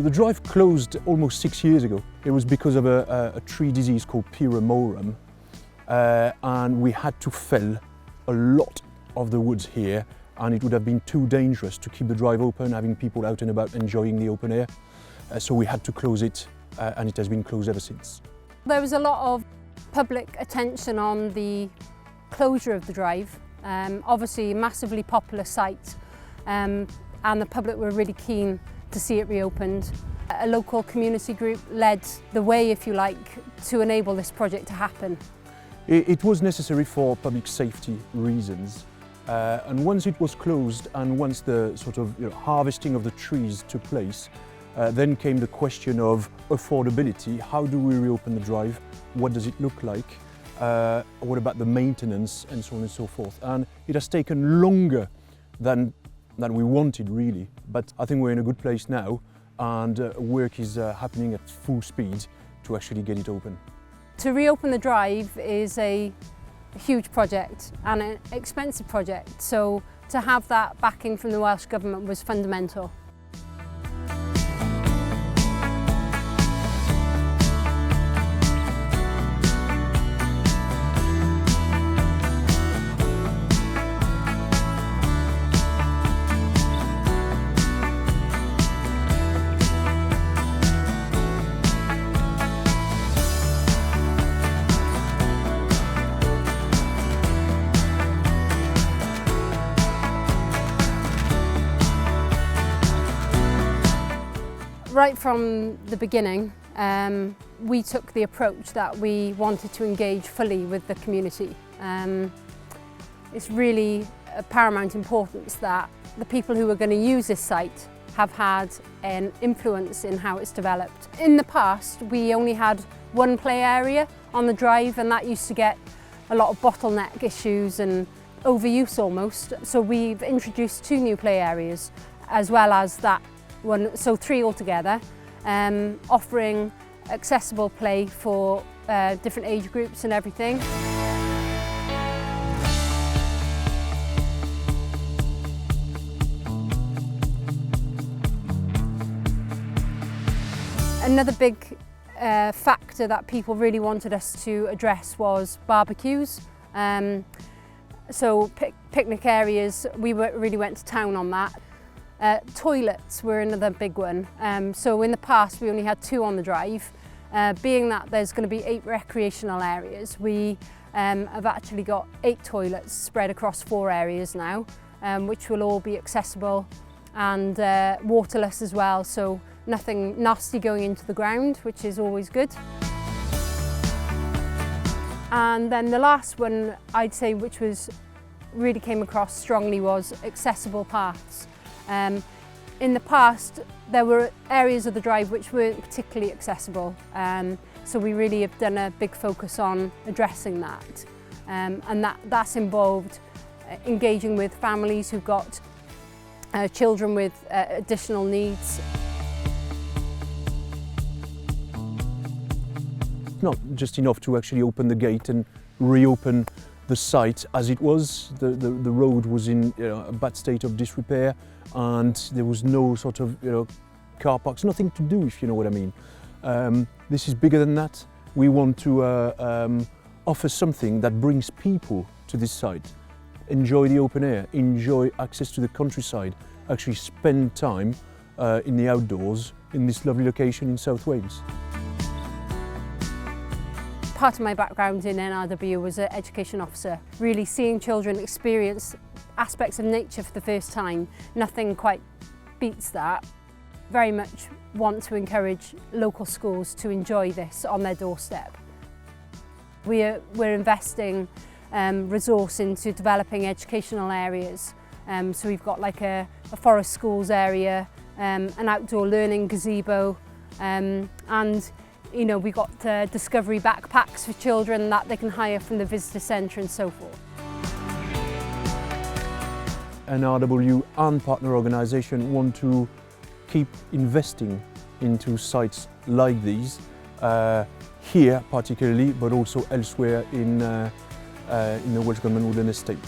So the drive closed almost 6 years ago. It was because of a tree disease called Pyrrhomorum, and we had to fell a lot of the woods here, and it would have been too dangerous to keep the drive open, having people out and about enjoying the open air. So we had to close it, and it has been closed ever since. There was a lot of public attention on the closure of the drive. Obviously a massively popular site, and the public were really keen to see it reopened. A local community group led the way, if you like, to enable this project to happen. It was necessary for public safety reasons, and once it was closed and once the sort of harvesting of the trees took place, then came the question of affordability. How do we reopen the drive? What does it look like? What about the maintenance, and so on and so forth? And it has taken longer than we wanted, really, but I think we're in a good place now, and work is happening at full speed to actually get it open. To reopen the drive is a huge project and an expensive project, so to have that backing from the Welsh Government was fundamental. Right from the beginning, we took the approach that we wanted to engage fully with the community. It's really of paramount importance that the people who are going to use this site have had an influence in how it's developed. In the past, we only had one play area on the drive, and that used to get a lot of bottleneck issues and overuse almost. So we've introduced 2 new play areas, as well as that one, so 3 altogether, offering accessible play for different age groups and everything. Another big factor that people really wanted us to address was barbecues. So picnic areas, we really went to town on that. Toilets were another big one. So in the past we only had 2 on the drive. Being that there's going to be 8 recreational areas, we have actually got 8 toilets spread across 4 areas now, which will all be accessible and waterless as well, so nothing nasty going into the ground, which is always good. And then the last one I'd say, which really came across strongly, was accessible paths. In the past, there were areas of the drive which weren't particularly accessible, so we really have done a big focus on addressing that, and that's involved engaging with families who've got children with additional needs. Not just enough to actually open the gate and reopen the site as it was. The road was in a bad state of disrepair, and there was no sort of car parks, nothing to do, if you know what I mean. This is bigger than that. We want to offer something that brings people to this site, enjoy the open air, enjoy access to the countryside, actually spend time in the outdoors in this lovely location in South Wales. Part of my background in NRW was an education officer, really seeing children experience aspects of nature for the first time. Nothing quite beats that. Very much want to encourage local schools to enjoy this on their doorstep. We're investing resource into developing educational areas. So we've got like a forest schools area, an outdoor learning gazebo, and we've got discovery backpacks for children that they can hire from the visitor centre and so forth. NRW and partner organisation want to keep investing into sites like these, here particularly, but also elsewhere in the Welsh Government Woodland Estate.